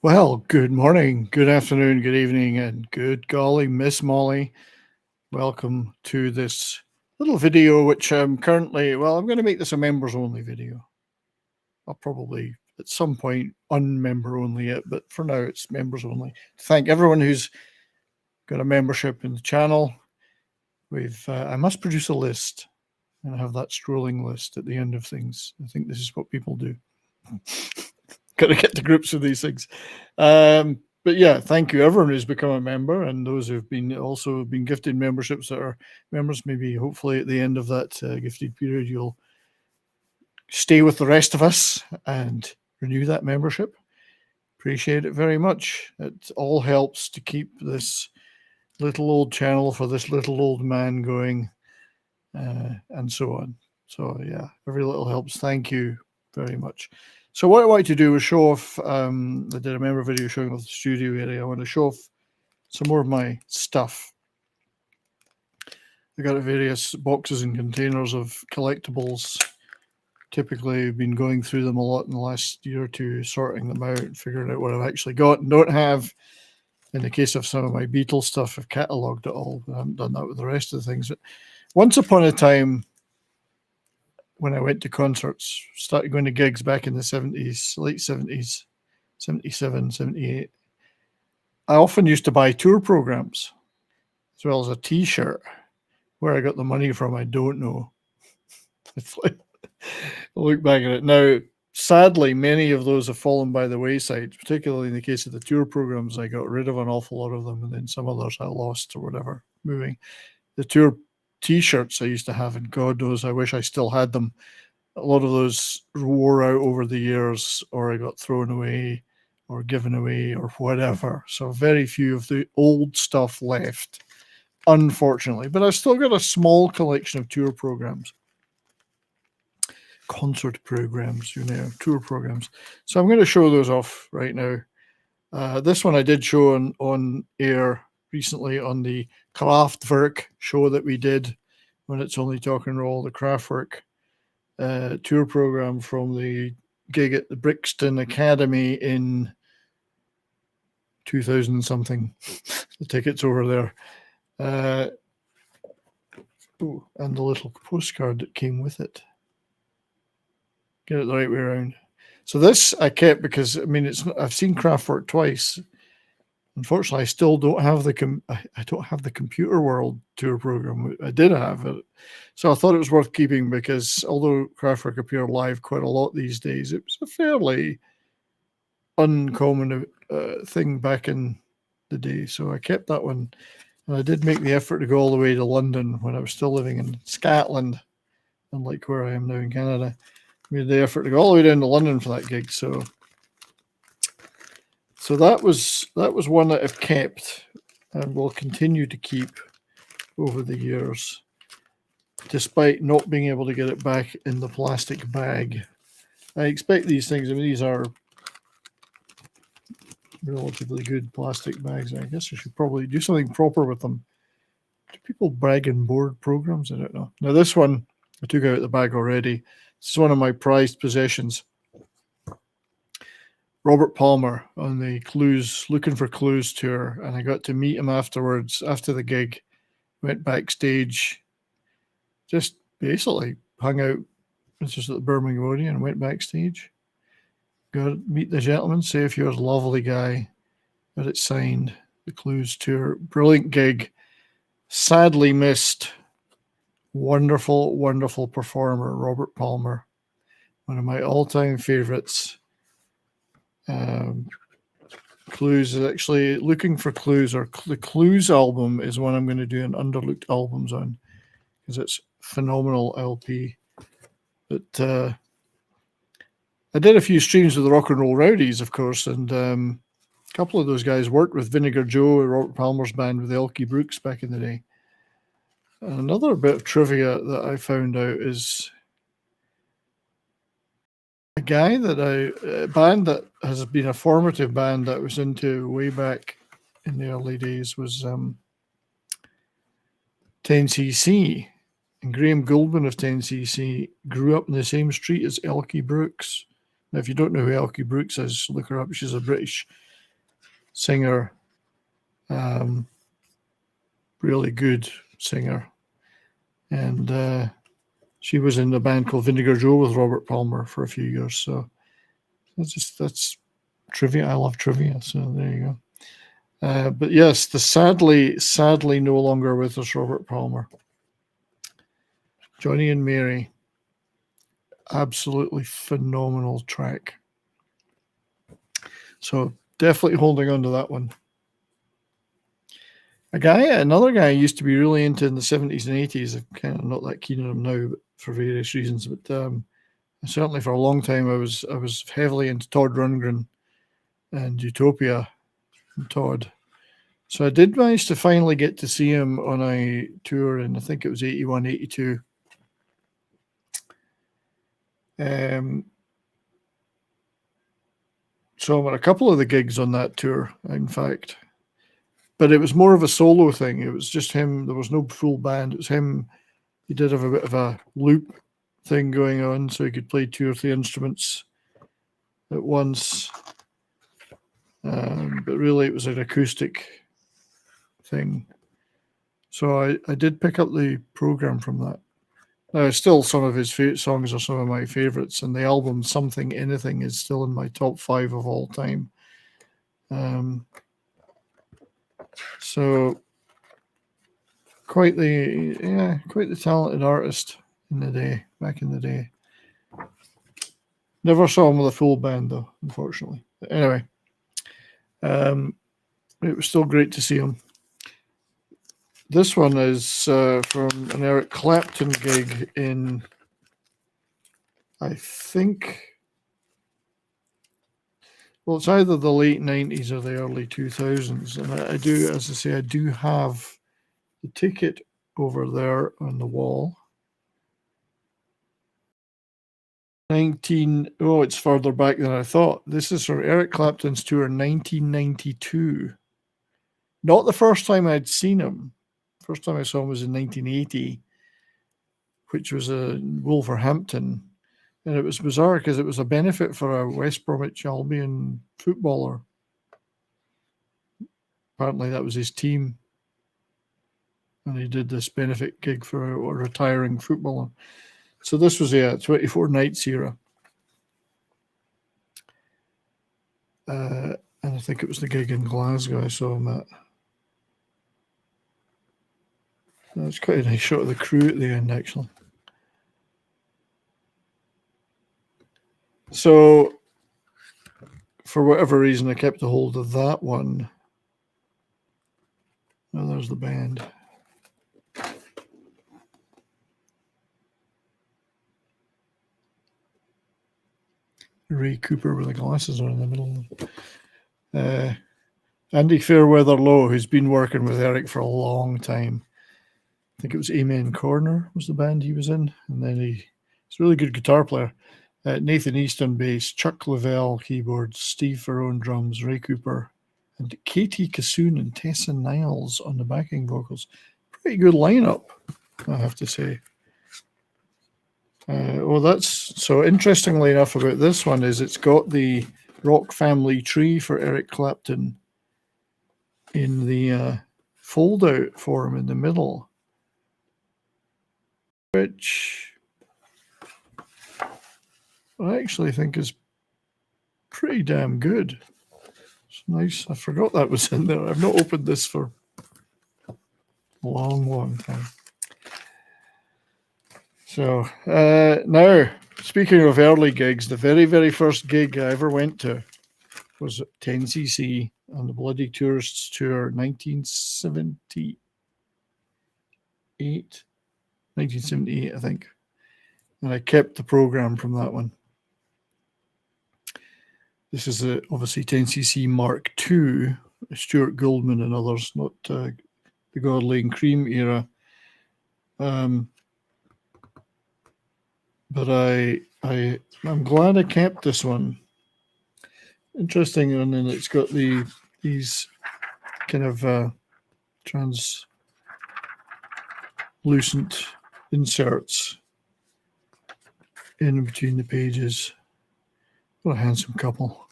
Well, good morning, good afternoon, good evening, and good golly, Miss Molly. Welcome to this little video, which I'm currently, I'm going to make this a members only video. I'll probably at some point unmember only it, but for now it's members only. Thank everyone who's got a membership in the channel. I must produce a list and have that scrolling list at the end of things. I think this is what people do. Got to get to grips with these things. But yeah, thank you everyone who's become a member and those who've been also been gifted memberships that are members. Maybe hopefully at the end of that gifted period, you'll stay with the rest of us and renew that membership. Appreciate it very much. It all helps to keep this little old channel for this little old man going, and so on. So yeah, every little helps. Thank you very much. So what I wanted to do was show off, I did a member video showing off the studio area. I want to show off some more of my stuff. I got various boxes and containers of collectibles. Typically, I've been going through them a lot in the last year or two, sorting them out and figuring out what I've actually got and don't have. In the case of some of my Beatles stuff, I've catalogued it all, but I haven't done that with the rest of the things. But once upon a time, when I went to concerts, started going to gigs back in the 70s, late 70s, 77, 78, I often used to buy tour programs as well as a t-shirt. Where I got the money from, I don't know. It's like, I look back at it now. Sadly, many of those have fallen by the wayside, particularly in the case of the tour programs. I got rid of an awful lot of them, and then some others I lost or whatever, moving. The tour t-shirts I used to have, and God knows I wish I still had them. A lot of those wore out over the years, or I got thrown away or given away or whatever. So very few of the old stuff left, unfortunately. But I've still got a small collection of tour programs, concert programs, tour programs. So I'm going to show those off right now. This one I did show on air recently on the Kraftwerk show that we did when it's only talking roll, the Kraftwerk tour program from the gig at the Brixton Academy in 2000 something. The tickets over there. And the little postcard that came with it. Get it the right way around. So this I kept because I've seen Kraftwerk twice. Unfortunately, I still don't have I don't have the Computer World tour program. I did have it, so I thought it was worth keeping because although Kraftwerk appear live quite a lot these days, it was a fairly uncommon thing back in the day. So I kept that one, and I did make the effort to go all the way to London when I was still living in Scotland, unlike where I am now in Canada. Made the effort to go all the way down to London for that gig. So that was one that I've kept and will continue to keep over the years, despite not being able to get it back in the plastic bag. I expect these things, these are relatively good plastic bags. I guess I should probably do something proper with them. Do people brag and board programs? I don't know. Now this one, I took out the bag already. This is one of my prized possessions. Robert Palmer on the Clues, Looking for Clues tour, and I got to meet him afterwards, after the gig. Went backstage, just basically hung out. It's just at the Birmingham Odeon and went backstage. Got to meet the gentleman, say if you're a lovely guy. Got it signed, the Clues tour. Brilliant gig. Sadly missed. Wonderful, wonderful performer, Robert Palmer. One of my all-time favorites. Clues is actually Looking for Clues, or the Clues album is one I'm going to do an underlooked albums on because it's phenomenal LP. But I did a few streams with the Rock and Roll Rowdies, of course, and a couple of those guys worked with Vinegar Joe, Robert Palmer's band, with Elkie Brooks back in the day. And another bit of trivia that I found out is a guy a band that has been a formative band that I was into way back in the early days was 10cc. And Graham Goldman of 10cc grew up in the same street as Elkie Brooks. Now, if you don't know who Elkie Brooks is, look her up. She's a British singer, really good singer. And she was in a band called Vinegar Joe with Robert Palmer for a few years. So that's trivia. I love trivia. So there you go. But yes, the sadly no longer with us, Robert Palmer. Johnny and Mary, absolutely phenomenal track. So definitely holding on to that one. Another guy I used to be really into in the 70s and 80s. I'm kind of not that keen on him now, but for various reasons. But certainly for a long time, I was heavily into Todd Rundgren and Utopia and Todd. So I did manage to finally get to see him on a tour in, I think it was 81, 82. So I'm at a couple of the gigs on that tour, in fact. But it was more of a solo thing. It was just him. There was no full band. It was him. He did have a bit of a loop thing going on, so he could play 2 or 3 instruments at once. But really, it was an acoustic thing. So I did pick up the program from that. Now, still some of his songs are some of my favorites, and the album Something Anything is still in my top 5 of all time. So quite the talented artist back in the day. Never saw him with a full band though, unfortunately. But anyway, it was still great to see him. This one is from an Eric Clapton gig in, I think, well, it's either the late 90s or the early 2000s. And I do, as I say, I do have the ticket over there on the wall. It's further back than I thought. This is from Eric Clapton's tour in 1992. Not the first time I'd seen him. First time I saw him was in 1980, which was in Wolverhampton. And it was bizarre because it was a benefit for a West Bromwich Albion footballer. Apparently that was his team. And he did this benefit gig for a retiring footballer. So this was 24 Nights era. And I think it was the gig in Glasgow I saw him at. That's quite a nice shot of the crew at the end, actually. So, for whatever reason, I kept a hold of that one. Oh, there's the band. Ray Cooper with the glasses on in the middle. Andy Fairweather Lowe, who's been working with Eric for a long time. I think it was Amen Corner was the band he was in. And then he's a really good guitar player. Nathan East on bass, Chuck Leavell keyboards, Steve Ferrone drums, Ray Cooper, and Katie Kassoon and Tessa Niles on the backing vocals. Pretty good lineup, I have to say. That's so interestingly enough about this one is it's got the rock family tree for Eric Clapton in the fold out for him in the middle, which I actually think is pretty damn good. It's nice. I forgot that was in there. I've not opened this for a long time. So now, speaking of early gigs, the very, very first gig I ever went to was 10cc on the Bloody Tourists Tour 1978, I think. And I kept the program from that one. This is obviously 10cc Mark II, Stuart Goldman and others, not the Godley and Cream era. But I'm glad I kept this one. Interesting, and then it's got these kind of translucent inserts in between the pages. What a handsome couple.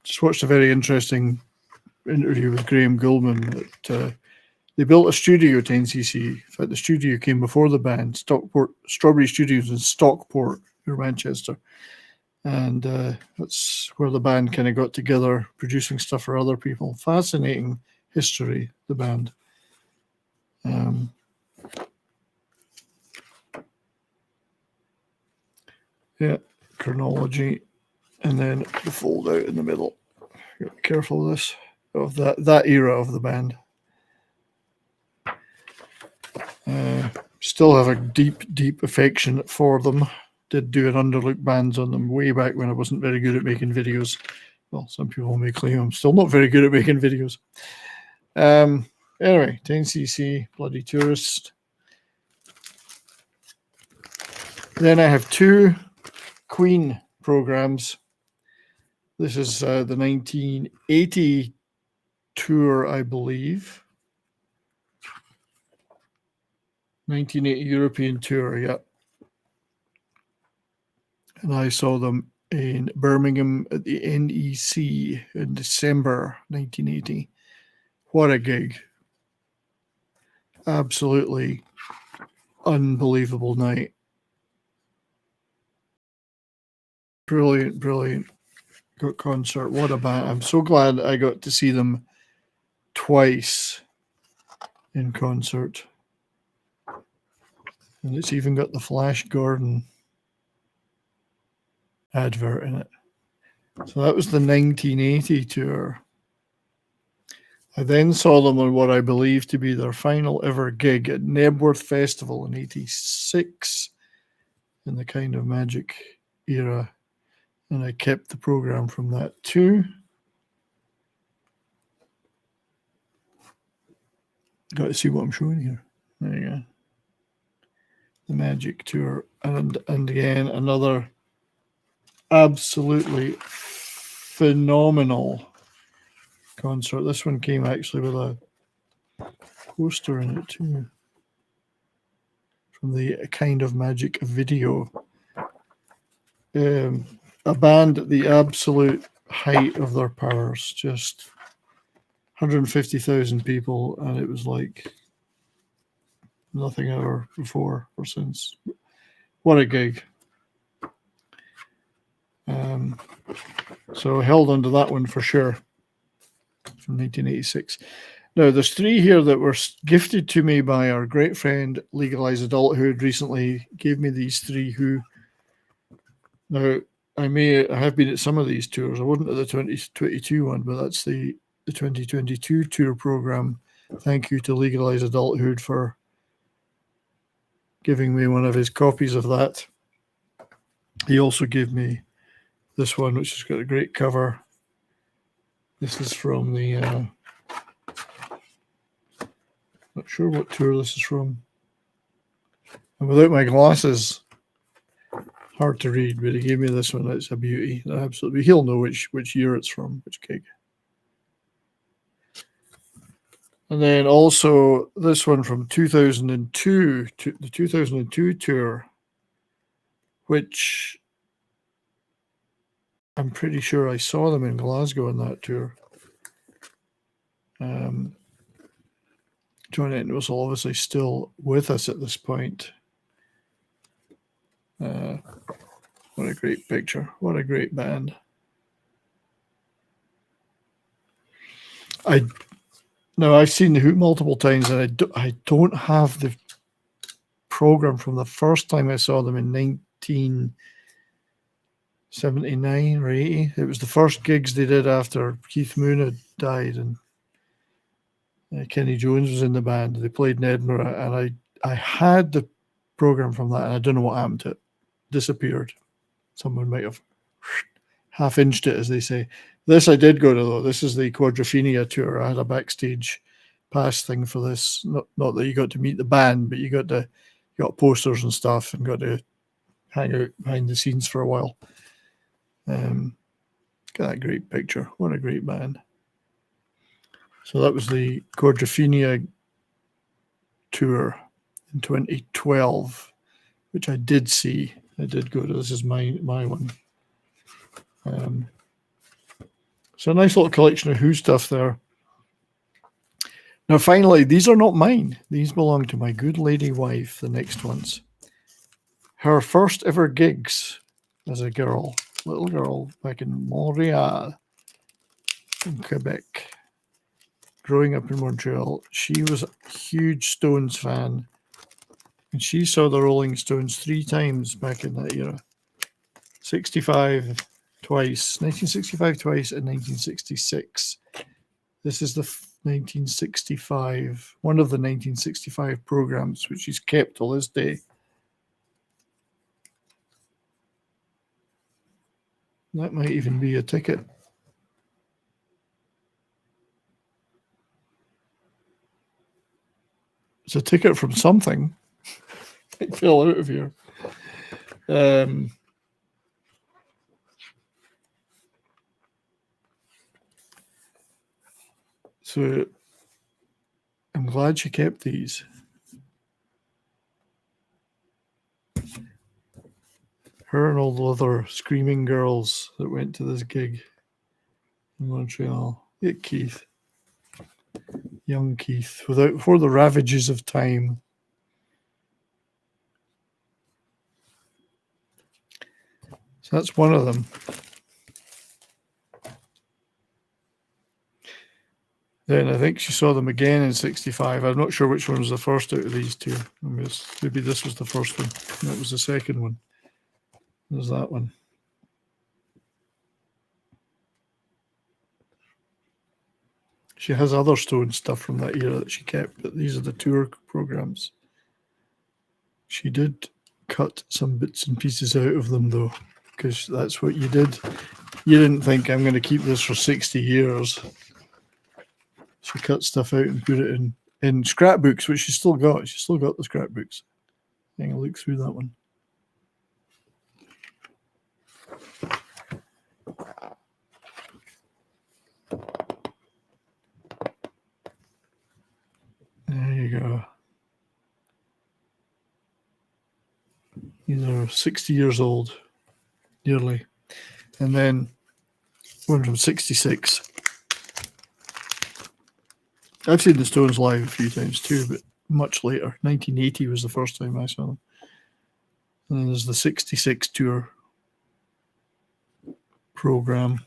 just watched a very interesting interview with Graham Gouldman that they built a studio to NCC. In fact, the studio came before the band, Strawberry Studios in Stockport, near Manchester. And that's where the band kind of got together, producing stuff for other people. Fascinating history, the band. Yeah, chronology. And then the fold out in the middle. Be careful of this, of that era of the band. Still have a deep affection for them. Did do an underlook bands on them way back when I wasn't very good at making videos. Well, some people may claim I'm still not very good at making videos. Anyway, 10cc, Bloody Tourist. Then I have two Queen programs. This is the 1980 tour, I believe. 1980 European tour, yeah. And I saw them in Birmingham at the NEC in December 1980. What a gig. Absolutely unbelievable night. Brilliant concert. What a band. I'm so glad I got to see them twice in concert. And it's even got the Flash Gordon advert in it. So that was the 1980 tour. I then saw them on what I believe to be their final ever gig at Knebworth Festival in 86 in the Kind of Magic era. And I kept the program from that too. Got to see what I'm showing here. There you go. The Magic Tour. And again, another absolutely phenomenal concert. This one came actually with a poster in it too, from the Kind of Magic video. A band at the absolute height of their powers, just 150,000 people, and it was like nothing ever before or since. What a gig. So held onto that one for sure, from 1986. Now, there's three here that were gifted to me by our great friend Legalized Adulthood. Recently gave me these three who, now I have been at some of these tours. I wasn't at the 2022 one, but that's the 2022 tour program. Thank you to Legalized Adulthood for giving me one of his copies of that. He also gave me this one, which has got a great cover. This is from the, not sure what tour this is from. And without my glasses, hard to read, but he gave me this one. It's a beauty. Absolutely. He'll know which year it's from, which gig. And then also this one from 2002, the 2002 tour, which I'm pretty sure I saw them in Glasgow on that tour. John Entwistle obviously still with us at this point. What a great picture. What a great band. I've seen The Who multiple times, and I don't have the program from the first time I saw them in 1979 or 80. It was the first gigs they did after Keith Moon had died, and Kenny Jones was in the band. They played in Edinburgh, and I had the program from that, and I don't know what happened to it. Disappeared. Someone might have half-inched it, as they say. This I did go to, though. This is the Quadrophenia tour. I had a backstage pass thing for this. Not that you got to meet the band, but you got posters and stuff and got to hang out behind the scenes for a while. Got that great picture. What a great band. So that was the Quadrophenia tour in 2012, which I did see. I did go to. This is my one. So a nice little collection of Who stuff there. Now, finally, these are not mine. These belong to my good lady wife, the next ones. Her first ever gigs as a girl, little girl, back in Montreal, in Quebec. Growing up in Montreal, she was a huge Stones fan. And she saw the Rolling Stones 3 times back in that era. 65 twice, 1965 twice, and 1966. This is the 1965, one of the 1965 programs, which she's kept till this day. That might even be a ticket. It's a ticket from something. It fell out of here. So I'm glad she kept these. Her and all the other screaming girls that went to this gig in Montreal. Yeah, Keith. Young Keith, before the ravages of time. So that's one of them. Then I think she saw them again in 65. I'm not sure which one was the first out of these two. Maybe this was the first one. That was the second one. There's that one. She has other Stone stuff from that era that she kept, but these are the tour programs. She did cut some bits and pieces out of them, though, because that's what you did. You didn't think, I'm going to keep this for 60 years. She cut stuff out and put it in scrapbooks, which she's still got. She's still got the scrapbooks. I'm going to look through that one. There you go. These are 60 years old, nearly. And then one from 66. I've seen the Stones live a few times too, but much later. 1980 was the first time I saw them. And then there's the 66 tour program.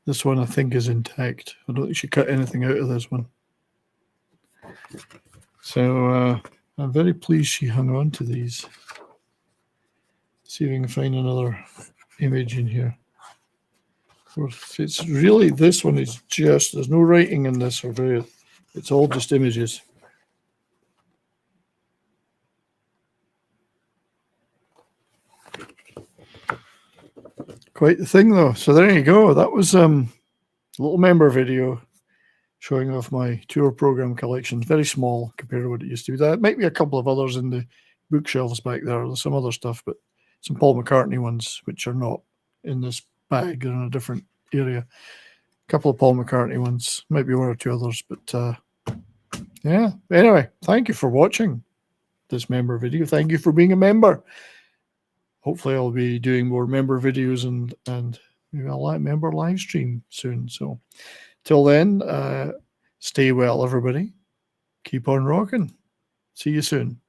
This one I think is intact. I don't think she cut anything out of this one. So I'm very pleased she hung on to these. See if we can find another image in here. It's really, this one is just, there's no writing in this, it's all just images. Quite the thing though. So there you go. That was a little member video showing off my tour program collection. Very small compared to what it used to be. There might be a couple of others in the bookshelves back there. There's some other stuff, but some Paul McCartney ones, which are not in this bag. They're in a different area. A couple of Paul McCartney ones, maybe one or two others, but yeah. Anyway, thank you for watching this member video. Thank you for being a member. Hopefully I'll be doing more member videos and maybe I'll member live stream soon. So till then, stay well, everybody. Keep on rocking. See you soon.